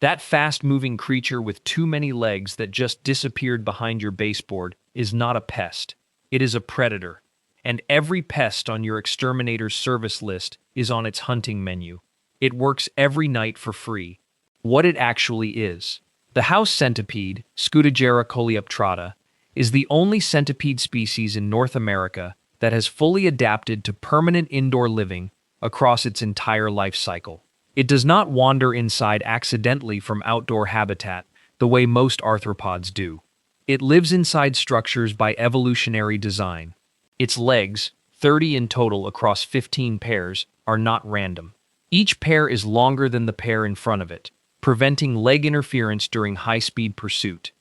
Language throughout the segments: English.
That fast-moving creature with too many legs that just disappeared behind your baseboard is not a pest. It is a predator. And every pest on your exterminator's service list is on its hunting menu. It works every night for free. What it actually is. The house centipede, Scutagera coleoptrata, is the only centipede species in North America that has fully adapted to permanent indoor living across its entire life cycle. It does not wander inside accidentally from outdoor habitat the way most arthropods do. It lives inside structures by evolutionary design. Its legs, 30 in total across 15 pairs, are not random. Each pair is longer than the pair in front of it, preventing leg interference during high-speed pursuit.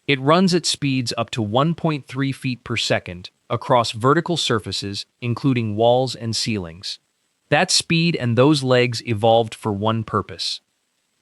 It runs at speeds up to 1.3 feet per second across vertical surfaces, including walls and ceilings. That speed and those legs evolved for one purpose: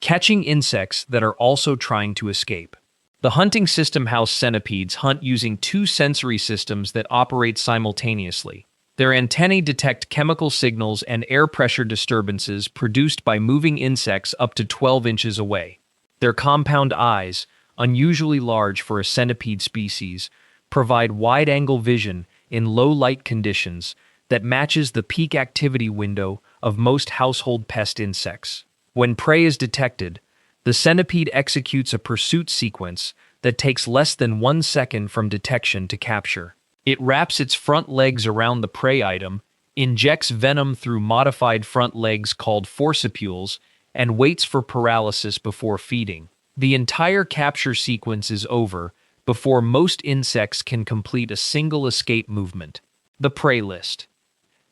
catching insects that are also trying to escape. The hunting system house centipedes hunt using two sensory systems that operate simultaneously. Their antennae detect chemical signals and air pressure disturbances produced by moving insects up to 12 inches away. Their compound eyes, unusually large for a centipede species, provide wide-angle vision in low-light conditions that matches the peak activity window of most household pest insects. When prey is detected, the centipede executes a pursuit sequence that takes less than 1 second from detection to capture. It wraps its front legs around the prey item, injects venom through modified front legs called forcipules, and waits for paralysis before feeding. The entire capture sequence is over before most insects can complete a single escape movement. The prey list.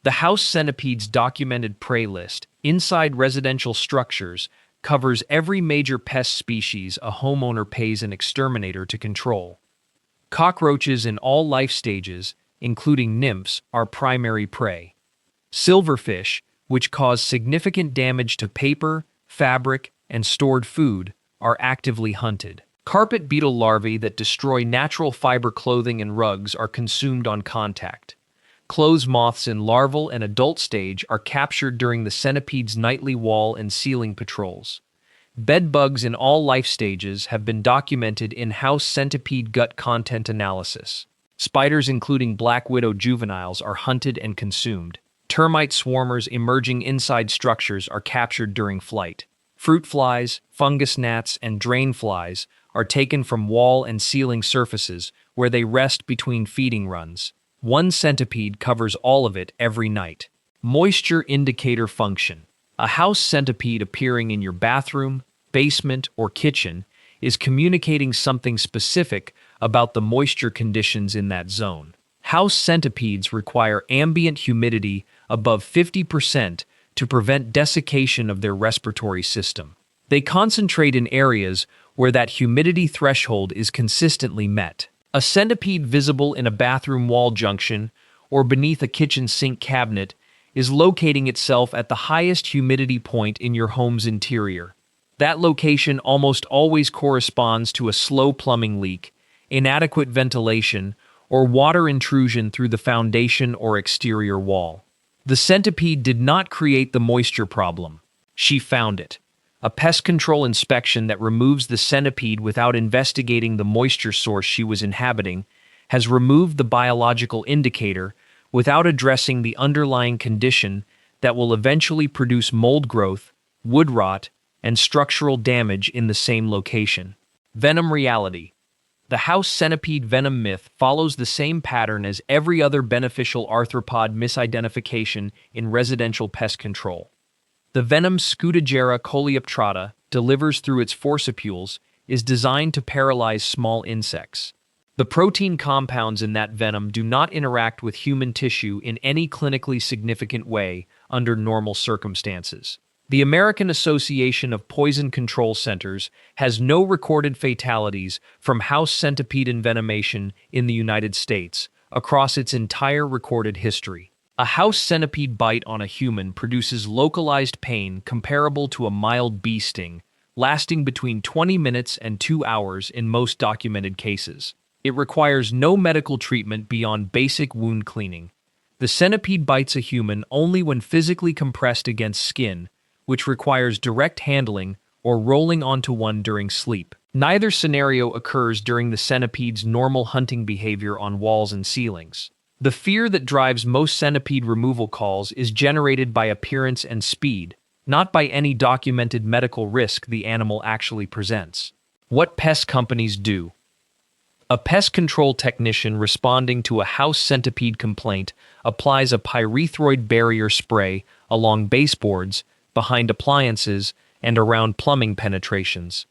The house centipede's documented prey list, inside residential structures, covers every major pest species a homeowner pays an exterminator to control. Cockroaches in all life stages, including nymphs, are primary prey. Silverfish, which cause significant damage to paper, fabric, and stored food, are actively hunted. Carpet beetle larvae that destroy natural fiber clothing and rugs are consumed on contact. Clothes moths in larval and adult stage are captured during the centipede's nightly wall and ceiling patrols. Bed bugs in all life stages have been documented in house centipede gut content analysis. Spiders including black widow juveniles are hunted and consumed. Termite swarmers emerging inside structures are captured during flight. Fruit flies, fungus gnats, and drain flies are taken from wall and ceiling surfaces where they rest between feeding runs. One centipede covers all of it every night. Moisture indicator function. A house centipede appearing in your bathroom, basement, or kitchen is communicating something specific about the moisture conditions in that zone. House centipedes require ambient humidity above 50% to prevent desiccation of their respiratory system. They concentrate in areas where that humidity threshold is consistently met. A centipede visible in a bathroom wall junction or beneath a kitchen sink cabinet is locating itself at the highest humidity point in your home's interior. That location almost always corresponds to a slow plumbing leak, inadequate ventilation, or water intrusion through the foundation or exterior wall. The centipede did not create the moisture problem. She found it. A pest control inspection that removes the centipede without investigating the moisture source she was inhabiting has removed the biological indicator without addressing the underlying condition that will eventually produce mold growth, wood rot, and structural damage in the same location. Venom reality. The house centipede venom myth follows the same pattern as every other beneficial arthropod misidentification in residential pest control. The venom Scutagera coleoptrata delivers through its forcipules is designed to paralyze small insects. The protein compounds in that venom do not interact with human tissue in any clinically significant way under normal circumstances. The American Association of Poison Control Centers has no recorded fatalities from house centipede envenomation in the United States across its entire recorded history. A house centipede bite on a human produces localized pain comparable to a mild bee sting, lasting between 20 minutes and 2 hours in most documented cases. It requires no medical treatment beyond basic wound cleaning. The centipede bites a human only when physically compressed against skin, which requires direct handling or rolling onto one during sleep. Neither scenario occurs during the centipede's normal hunting behavior on walls and ceilings. The fear that drives most centipede removal calls is generated by appearance and speed, not by any documented medical risk the animal actually presents. What pest companies do. A pest control technician responding to a house centipede complaint applies a pyrethroid barrier spray along baseboards, behind appliances, and around plumbing penetrations.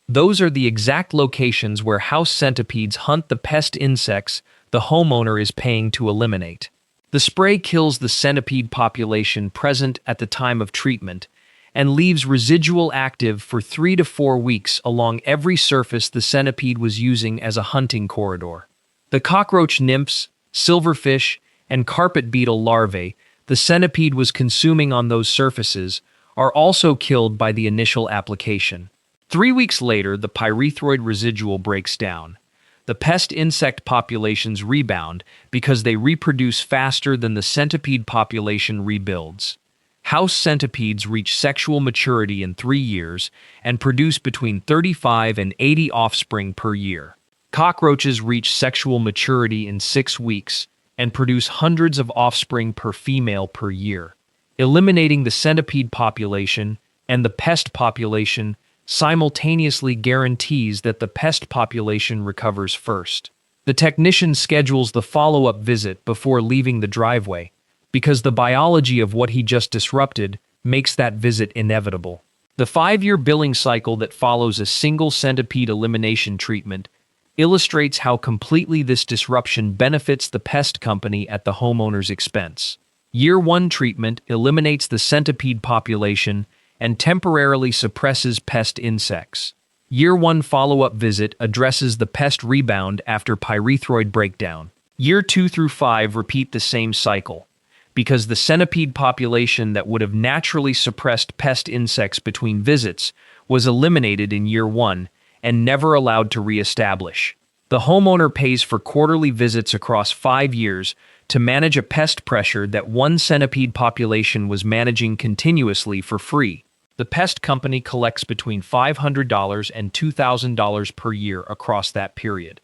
Those are the exact locations where house centipedes hunt the pest insects the homeowner is paying to eliminate. The spray kills the centipede population present at the time of treatment and leaves residual active for 3 to 4 weeks along every surface the centipede was using as a hunting corridor. The cockroach nymphs, silverfish, and carpet beetle larvae the centipede was consuming on those surfaces are also killed by the initial application. 3 weeks later, the pyrethroid residual breaks down. The pest insect populations rebound because they reproduce faster than the centipede population rebuilds. House centipedes reach sexual maturity in 3 years and produce between 35 and 80 offspring per year. Cockroaches reach sexual maturity in 6 weeks and produce hundreds of offspring per female per year. Eliminating the centipede population and the pest population simultaneously guarantees that the pest population recovers first. The technician schedules the follow-up visit before leaving the driveway, because the biology of what he just disrupted makes that visit inevitable. The 5-year billing cycle that follows a single centipede elimination treatment illustrates how completely this disruption benefits the pest company at the homeowner's expense. Year 1 treatment eliminates the centipede population and temporarily suppresses pest insects. Year 1 follow-up visit addresses the pest rebound after pyrethroid breakdown. Year 2 through 5 repeat the same cycle, because the centipede population that would have naturally suppressed pest insects between visits was eliminated in year 1 and never allowed to reestablish. The homeowner pays for quarterly visits across 5 years to manage a pest pressure that one centipede population was managing continuously for free. The pest company collects between $500 and $2,000 per year across that period.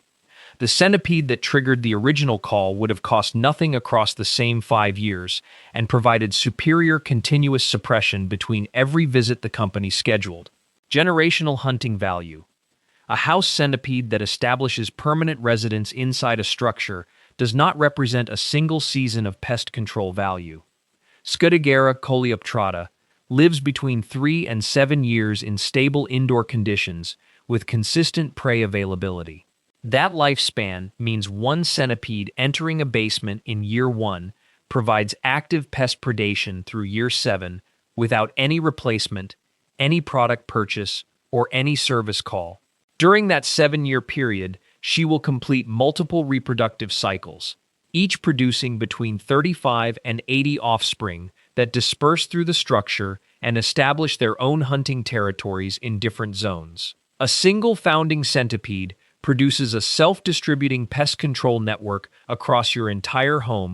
The centipede that triggered the original call would have cost nothing across the same 5 years and provided superior continuous suppression between every visit the company scheduled. Generational hunting value. A house centipede that establishes permanent residence inside a structure does not represent a single season of pest control value. Scudagera coleoptrata lives between 3 and 7 years in stable indoor conditions with consistent prey availability. That lifespan means one centipede entering a basement in year 1 provides active pest predation through year 7 without any replacement, any product purchase, or any service call. During that 7-year period, she will complete multiple reproductive cycles, each producing between 35 and 80 offspring that disperse through the structure and establish their own hunting territories in different zones. A single founding centipede produces a self-distributing pest control network across your entire home